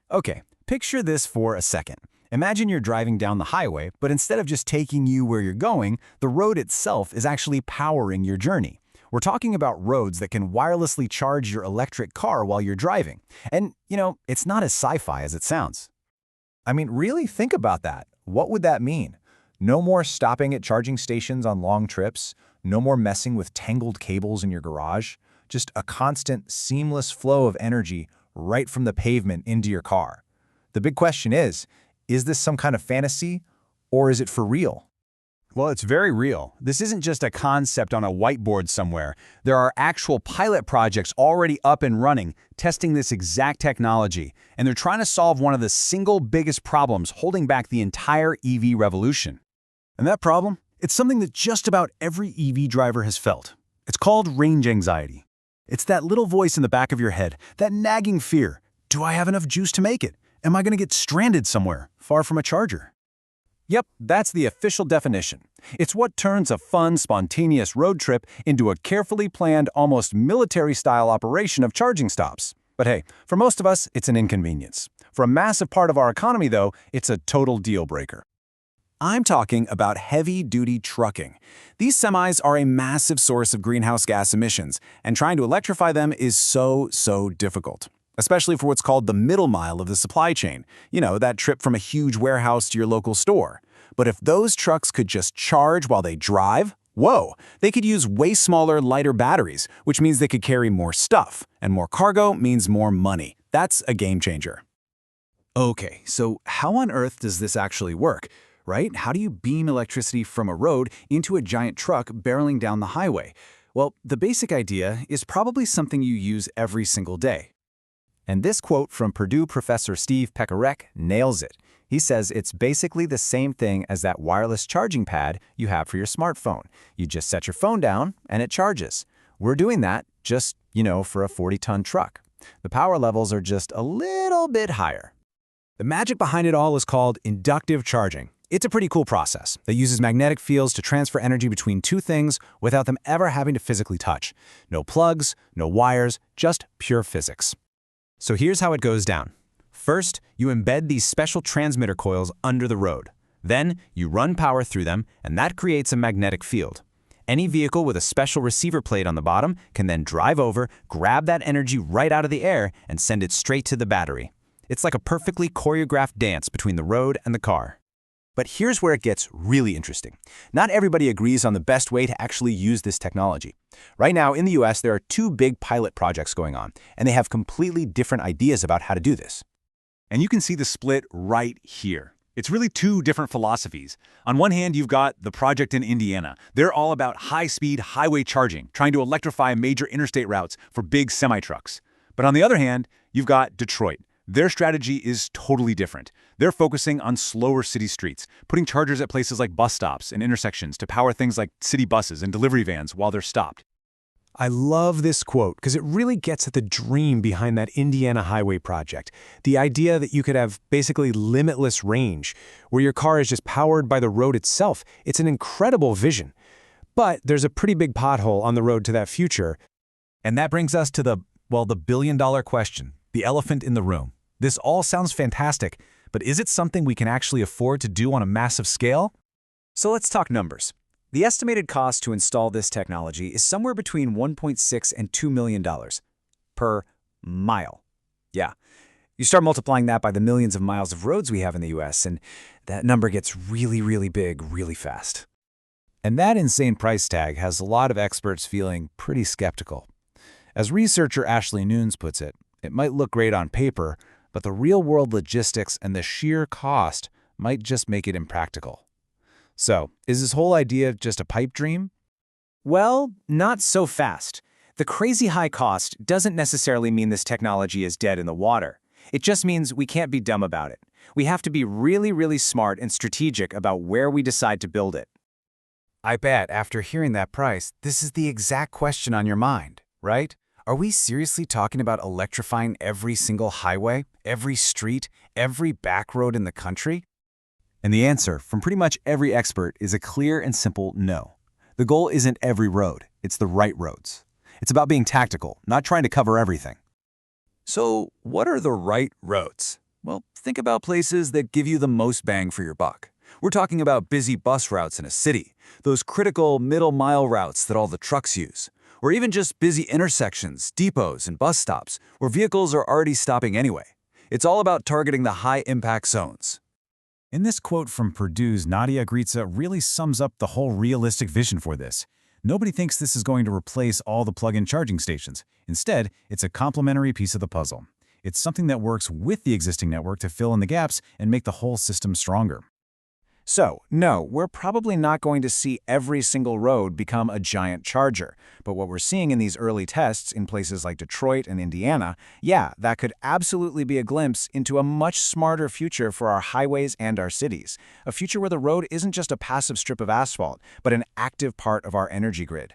Okay, picture this for a second. Imagine you're driving down the highway, but instead of just taking you where you're going, the road itself is actually powering your journey. We're talking about roads that can wirelessly charge your electric car while you're driving. And, it's not as sci-fi as it sounds. I mean, really think about that. What would that mean? No more stopping at charging stations on long trips, no more messing with tangled cables in your garage, just a constant, seamless flow of energy right from the pavement into your car. The big question is this some kind of fantasy, or is it for real? Well, it's very real. This isn't just a concept on a whiteboard somewhere. There are actual pilot projects already up and running, testing this exact technology, and they're trying to solve one of the single biggest problems holding back the entire EV revolution. And that problem? It's something that just about every EV driver has felt. It's called range anxiety. It's that little voice in the back of your head, that nagging fear. Do I have enough juice to make it? Am I going to get stranded somewhere, far from a charger? Yep, that's the official definition. It's what turns a fun, spontaneous road trip into a carefully planned, almost military-style operation of charging stops. But hey, for most of us, it's an inconvenience. For a massive part of our economy, though, it's a total deal-breaker. I'm talking about heavy-duty trucking. These semis are a massive source of greenhouse gas emissions, and trying to electrify them is so difficult. Especially for what's called the middle mile of the supply chain. That trip from a huge warehouse to your local store. But if those trucks could just charge while they drive, whoa, they could use way smaller, lighter batteries, which means they could carry more stuff. And more cargo means more money. That's a game changer. Okay, so how on earth does this actually work, right? How do you beam electricity from a road into a giant truck barreling down the highway? Well, the basic idea is probably something you use every single day. And this quote from Purdue professor Steve Pekarek nails it. He says it's basically the same thing as that wireless charging pad you have for your smartphone. You just set your phone down and it charges. We're doing that just, for a 40-ton truck. The power levels are just a little bit higher. The magic behind it all is called inductive charging. It's a pretty cool process that uses magnetic fields to transfer energy between two things without them ever having to physically touch. No plugs, no wires, just pure physics. So here's how it goes down. First, you embed these special transmitter coils under the road. Then, you run power through them, and that creates a magnetic field. Any vehicle with a special receiver plate on the bottom can then drive over, grab that energy right out of the air, and send it straight to the battery. It's like a perfectly choreographed dance between the road and the car. But here's where it gets really interesting. Not everybody agrees on the best way to actually use this technology. Right now, in the US, there are two big pilot projects going on, and they have completely different ideas about how to do this. And you can see the split right here. It's really two different philosophies. On one hand, you've got the project in Indiana. They're all about high-speed highway charging, trying to electrify major interstate routes for big semi-trucks. But on the other hand, you've got Detroit. Their strategy is totally different. They're focusing on slower city streets, putting chargers at places like bus stops and intersections to power things like city buses and delivery vans while they're stopped. I love this quote because it really gets at the dream behind that Indiana highway project. The idea that you could have basically limitless range, where your car is just powered by the road itself. It's an incredible vision. But there's a pretty big pothole on the road to that future. And that brings us to the billion-dollar question, the elephant in the room. This all sounds fantastic, but is it something we can actually afford to do on a massive scale? So let's talk numbers. The estimated cost to install this technology is somewhere between $1.6 and $2 million per mile. Yeah, you start multiplying that by the millions of miles of roads we have in the US, and that number gets really big really fast. And that insane price tag has a lot of experts feeling pretty skeptical. As researcher Ashley Nunes puts it, it might look great on paper, but the real-world logistics and the sheer cost might just make it impractical. So, is this whole idea just a pipe dream? Well, not so fast. The crazy high cost doesn't necessarily mean this technology is dead in the water. It just means we can't be dumb about it. We have to be really smart and strategic about where we decide to build it. I bet after hearing that price, this is the exact question on your mind, right? Are we seriously talking about electrifying every single highway, every street, every back road in the country? And the answer from pretty much every expert is a clear and simple no. The goal isn't every road, it's the right roads. It's about being tactical, not trying to cover everything. So, what are the right roads? Well, think about places that give you the most bang for your buck. We're talking about busy bus routes in a city, those critical middle-mile routes that all the trucks use, or even just busy intersections, depots, and bus stops where vehicles are already stopping anyway. It's all about targeting the high-impact zones. And this quote from Purdue's Nadia Gritza really sums up the whole realistic vision for this. Nobody thinks this is going to replace all the plug-in charging stations. Instead, it's a complementary piece of the puzzle. It's something that works with the existing network to fill in the gaps and make the whole system stronger. So, no, we're probably not going to see every single road become a giant charger. But what we're seeing in these early tests in places like Detroit and Indiana, yeah, that could absolutely be a glimpse into a much smarter future for our highways and our cities. A future where the road isn't just a passive strip of asphalt, but an active part of our energy grid.